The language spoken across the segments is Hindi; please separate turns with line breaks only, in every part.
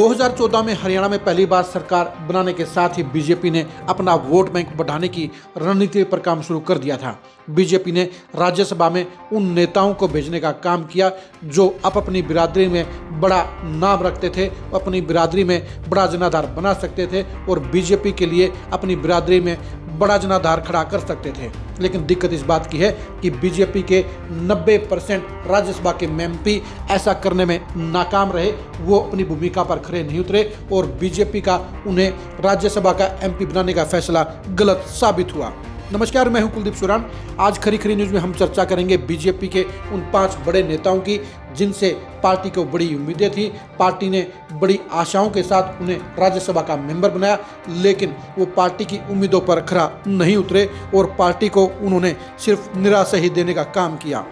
2014 में हरियाणा में पहली बार सरकार बनाने के साथ ही बीजेपी ने अपना वोट बैंक बढ़ाने की रणनीति पर काम शुरू कर दिया था। बीजेपी ने राज्यसभा में उन नेताओं को भेजने का काम किया जो अपनी बिरादरी में बड़ा नाम रखते थे, अपनी बिरादरी में बड़ा जनाधार बना सकते थे और बीजेपी के लिए अपनी बिरादरी में बड़ा जनाधार खड़ा कर सकते थे। लेकिन दिक्कत इस बात की है कि बीजेपी के 90% राज्यसभा के एमपी ऐसा करने में नाकाम रहे। वो अपनी भूमिका पर खरे नहीं उतरे और बीजेपी का उन्हें राज्यसभा का एमपी बनाने का फैसला गलत साबित हुआ। नमस्कार, मैं हूं कुलदीप सुरान। आज खरी खरी न्यूज में हम चर्चा करेंगे बीजेपी के उन 5 बड़े नेताओं की जिनसे पार्टी को बड़ी उम्मीदें थी। पार्टी ने बड़ी आशाओं के साथ उन्हें राज्यसभा का मेंबर बनाया, लेकिन वो पार्टी की उम्मीदों पर खरा नहीं उतरे और पार्टी को उन्होंने सिर्फ निराशा ही देने का काम किया।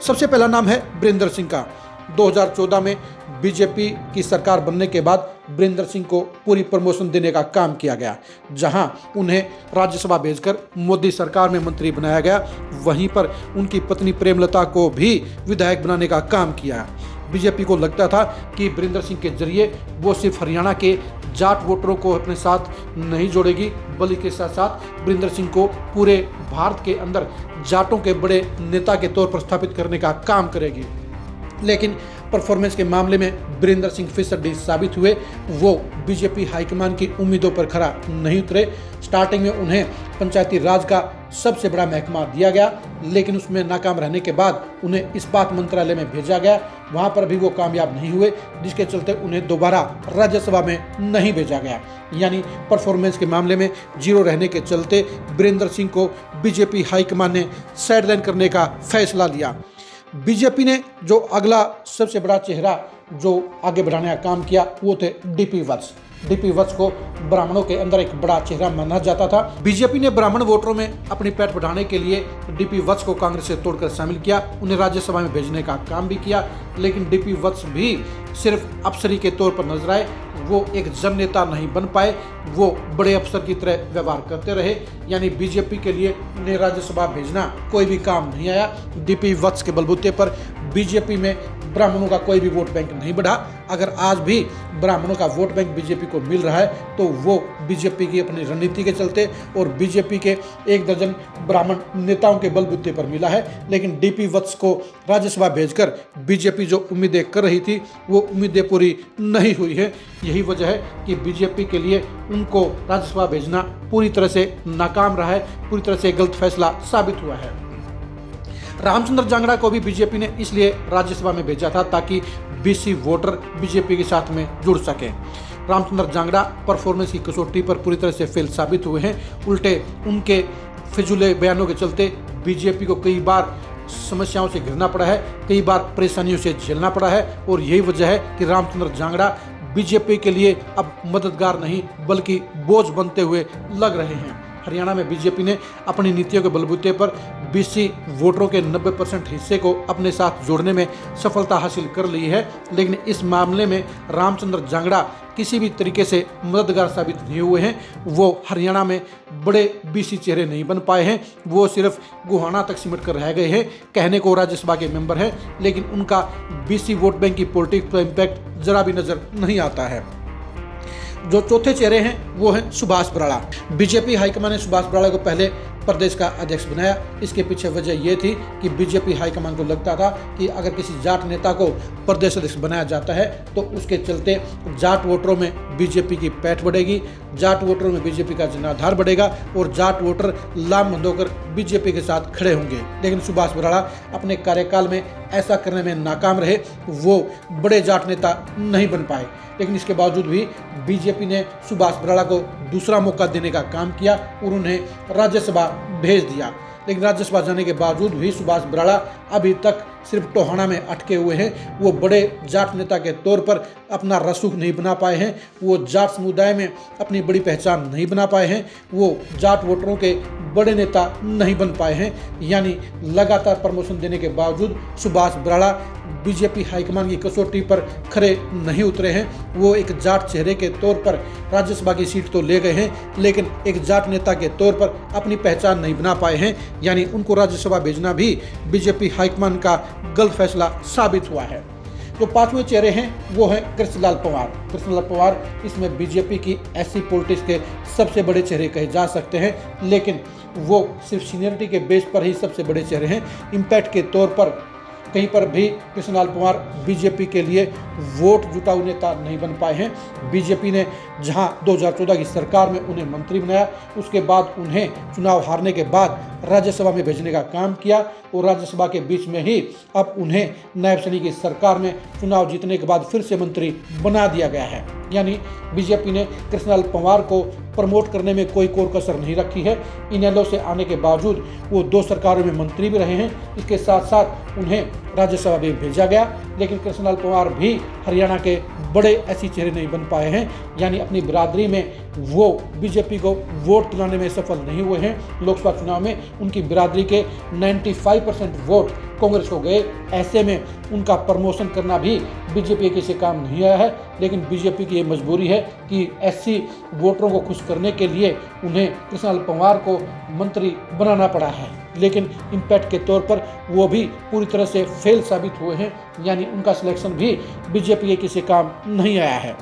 सबसे पहला नाम है बीरेंद्र सिंह का। 2014 में बीजेपी की सरकार बनने के बाद बीरेंद्र सिंह को पूरी प्रमोशन देने का काम किया गया। जहां उन्हें राज्यसभा भेजकर मोदी सरकार में मंत्री बनाया गया, वहीं पर उनकी पत्नी प्रेमलता को भी विधायक बनाने का काम किया। बीजेपी को लगता था कि बीरेंद्र सिंह के जरिए वो सिर्फ हरियाणा के जाट वोटरों को अपने साथ नहीं जोड़ेगी, बल्कि के साथ साथ बीरेंद्र सिंह को पूरे भारत के अंदर जाटों के बड़े नेता के तौर पर स्थापित करने का काम करेगी। लेकिन परफॉर्मेंस के मामले में बीरेंद्र सिंह फिसड्डी साबित हुए। वो बीजेपी हाईकमान की उम्मीदों पर खरा नहीं उतरे। स्टार्टिंग में उन्हें पंचायती राज का सबसे बड़ा महकमा दिया गया, लेकिन उसमें नाकाम रहने के बाद उन्हें इस्पात मंत्रालय में भेजा गया। वहां पर भी वो कामयाब नहीं हुए, जिसके चलते उन्हें दोबारा राज्यसभा में नहीं भेजा गया। यानी परफॉर्मेंस के मामले में जीरो रहने के चलते बीरेंद्र सिंह को बीजेपी हाईकमान ने साइडलाइन करने का फैसला लिया। बीजेपी ने जो अगला सबसे बड़ा चेहरा जो आगे बढ़ाने का काम किया वो थे डीपी वत्स। डीपी वत्स को ब्राह्मणों के अंदर एक बड़ा चेहरा माना जाता था। बीजेपी ने ब्राह्मण वोटरों में अपनी पैठ बढ़ाने के लिए डीपी वत्स को कांग्रेस से तोड़कर शामिल किया। उन्हें राज्यसभा में भेजने का काम भी किया, लेकिन डीपी वत्स भी सिर्फ अफसरी के तौर पर नजर आए। वो एक जन नेता नहीं बन पाए, वो बड़े अफसर की तरह व्यवहार करते रहे। यानी बीजेपी के लिए उन्हें राज्यसभा भेजना कोई भी काम नहीं आया। डीपी वत्स के बलबूते पर बीजेपी में ब्राह्मणों का कोई भी वोट बैंक नहीं बढ़ा। अगर आज भी ब्राह्मणों का वोट बैंक बीजेपी को मिल रहा है तो वो बीजेपी की अपनी रणनीति के चलते और बीजेपी के 1 दर्जन ब्राह्मण नेताओं के बलबूते पर मिला है। लेकिन डीपी वत्स को राज्यसभा भेजकर बीजेपी जो उम्मीदें कर रही थी वो उम्मीदें पूरी नहीं हुई है। यही वजह है कि बीजेपी के लिए उनको राज्यसभा भेजना पूरी तरह से नाकाम रहा है, पूरी तरह से गलत फैसला साबित हुआ है। रामचंद्र जांगड़ा को भी बीजेपी ने इसलिए राज्यसभा में भेजा था ताकि बीसी वोटर बीजेपी के साथ में जुड़ सके। रामचंद्र जांगड़ा परफॉर्मेंस की कसौटी पर पूरी तरह से फेल साबित हुए हैं। उल्टे उनके फिजूले बयानों के चलते बीजेपी को कई बार समस्याओं से घिरना पड़ा है, कई बार परेशानियों से झेलना पड़ा है और यही वजह है कि रामचंद्र जांगड़ा बीजेपी के लिए अब मददगार नहीं बल्कि बोझ बनते हुए लग रहे हैं। हरियाणा में बीजेपी ने अपनी नीतियों के बलबूते पर बीसी वोटरों के 90% हिस्से को अपने साथ जोड़ने में सफलता हासिल कर ली है, लेकिन इस मामले में रामचंद्र जांगड़ा किसी भी तरीके से मददगार साबित नहीं हुए हैं। वो हरियाणा में बड़े बीसी चेहरे नहीं बन पाए हैं। वो सिर्फ गुहाना तक सिमट कर रह गए हैं। कहने को राज्यसभा के मेंबर हैं, लेकिन उनका बीसी वोट बैंक की पॉलिटिक्स पर इम्पैक्ट जरा भी नजर नहीं आता है। जो चौथे चेहरे हैं वो हैं सुभाष बराड़ा। बीजेपी हाईकमान ने सुभाष बराड़ा को पहले प्रदेश का अध्यक्ष बनाया। इसके पीछे वजह ये थी कि बीजेपी हाईकमान को लगता था कि अगर किसी जाट नेता को प्रदेश अध्यक्ष बनाया जाता है तो उसके चलते जाट वोटरों में बीजेपी की पैठ बढ़ेगी, जाट वोटरों में बीजेपी का जनाधार बढ़ेगा और जाट वोटर लामबंद होकर बीजेपी के साथ खड़े होंगे। लेकिन सुभाष बराड़ा अपने कार्यकाल में ऐसा करने में नाकाम रहे। वो बड़े जाट नेता नहीं बन पाए, लेकिन इसके बावजूद भी बीजेपी ने सुभाष बराड़ा को दूसरा मौका देने का काम किया और उन्हें राज्यसभा भेज दिया। लेकिन राज्यसभा जाने के बावजूद भी सुभाष बराड़ा अभी तक सिर्फ टोहाना में अटके हुए हैं। वो बड़े जाट नेता के तौर पर अपना रसूख नहीं बना पाए हैं। वो जाट समुदाय में अपनी बड़ी पहचान नहीं बना पाए हैं। वो जाट वोटरों के बड़े नेता नहीं बन पाए हैं। यानी लगातार प्रमोशन देने के बावजूद सुभाष बराड़ा बीजेपी हाईकमान की कसौटी पर खरे नहीं उतरे हैं। वो एक जाट चेहरे के तौर पर राज्यसभा की सीट तो ले गए हैं, लेकिन एक जाट नेता के तौर पर अपनी पहचान नहीं बना पाए हैं। यानी उनको राज्यसभा भेजना भी बीजेपी हाईकमान का गलत फैसला साबित हुआ है। जो पांचवें चेहरे हैं वो हैं कृष्णलाल पंवार। कृष्णलाल पंवार इसमें बीजेपी की ऐसी पॉलिटिक्स के सबसे बड़े चेहरे कहे जा सकते हैं, लेकिन वो सिर्फ सीनियरिटी के बेस पर ही सबसे बड़े चेहरे हैं। इम्पैक्ट के तौर पर कहीं पर भी कृष्णलाल पंवार बीजेपी के लिए वोट जुटाऊ नेता नहीं बन पाए हैं। बीजेपी ने जहां 2014 की सरकार में उन्हें मंत्री बनाया, उसके बाद उन्हें चुनाव हारने के बाद राज्यसभा में भेजने का काम किया और राज्यसभा के बीच में ही अब उन्हें नायब सैनी की सरकार में चुनाव जीतने के बाद फिर से मंत्री बना दिया गया है। यानी बीजेपी ने कृष्णलाल पंवार को प्रमोट करने में कोई कोर कसर नहीं रखी है। इनेलो से आने के बावजूद वो 2 सरकारों में मंत्री भी रहे हैं, इसके साथ साथ उन्हें राज्यसभा में भेजा गया। लेकिन कृष्णलाल पंवार भी हरियाणा के बड़े ऐसी चेहरे नहीं बन पाए हैं, यानी अपनी बिरादरी में वो बीजेपी को वोट दिलाने में सफल नहीं हुए हैं। लोकसभा चुनाव में उनकी बिरादरी के 95% वोट कांग्रेस को गए। ऐसे में उनका प्रमोशन करना भी बीजेपी के से काम नहीं आया है, लेकिन बीजेपी की ये मजबूरी है कि ऐसी वोटरों को खुश करने के लिए उन्हें कृष्णलाल पंवार को मंत्री बनाना पड़ा है। लेकिन इम्पैक्ट के तौर पर वो भी पूरी तरह से फेल साबित हुए हैं, यानी उनका सिलेक्शन भी बीजेपी के किसी काम नहीं आया है।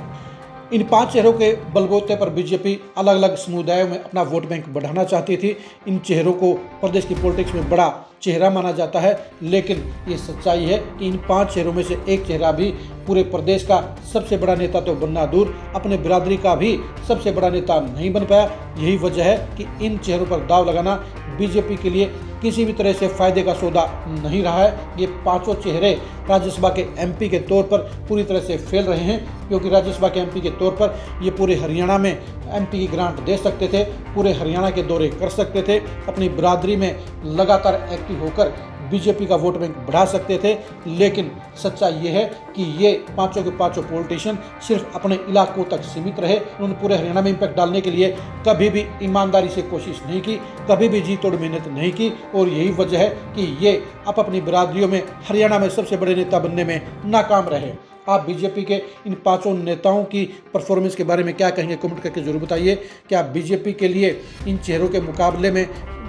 इन 5 चेहरों के बलबूते पर बीजेपी अलग अलग समुदायों में अपना वोट बैंक बढ़ाना चाहती थी। इन चेहरों को प्रदेश की पॉलिटिक्स में बड़ा चेहरा माना जाता है, लेकिन ये सच्चाई है कि इन 5 चेहरों में से एक चेहरा भी पूरे प्रदेश का सबसे बड़ा नेता तो बनना दूर, अपने बिरादरी का भी सबसे बड़ा नेता नहीं बन पाया। यही वजह है कि इन चेहरों पर दाव लगाना बीजेपी के लिए किसी भी तरह से फायदे का सौदा नहीं रहा है। ये 5 चेहरे राज्यसभा के एमपी के तौर पर पूरी तरह से फेल रहे हैं, क्योंकि राज्यसभा के एमपी के तौर पर ये पूरे हरियाणा में एमपी की ग्रांट दे सकते थे, पूरे हरियाणा के दौरे कर सकते थे, अपनी बिरादरी में लगातार एक्टिव होकर बीजेपी का वोट बैंक बढ़ा सकते थे। लेकिन सच्चाई ये है कि ये 5 के 5 पॉलिटिशियन सिर्फ अपने इलाकों तक सीमित रहे। उन्होंने पूरे हरियाणा में इम्पैक्ट डालने के लिए कभी भी ईमानदारी से कोशिश नहीं की, कभी भी जी तोड़ मेहनत नहीं की, और यही वजह है कि ये अब अपनी बिरादरियों में हरियाणा में सबसे बड़े नेता बनने में नाकाम रहे। आप बीजेपी के इन 5 नेताओं की परफॉर्मेंस के बारे में क्या कहेंगे, कमेंट करके जरूर बताइए। क्या बीजेपी के लिए इन चेहरों के मुकाबले में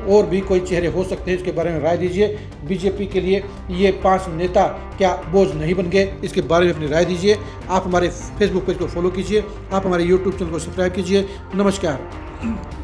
और भी कोई चेहरे हो सकते हैं, इसके बारे में राय दीजिए। बीजेपी के लिए ये 5 नेता क्या बोझ नहीं बन गए, इसके बारे में अपनी राय दीजिए। आप हमारे फेसबुक पेज को फॉलो कीजिए, आप हमारे यूट्यूब चैनल को सब्सक्राइब कीजिए। नमस्कार।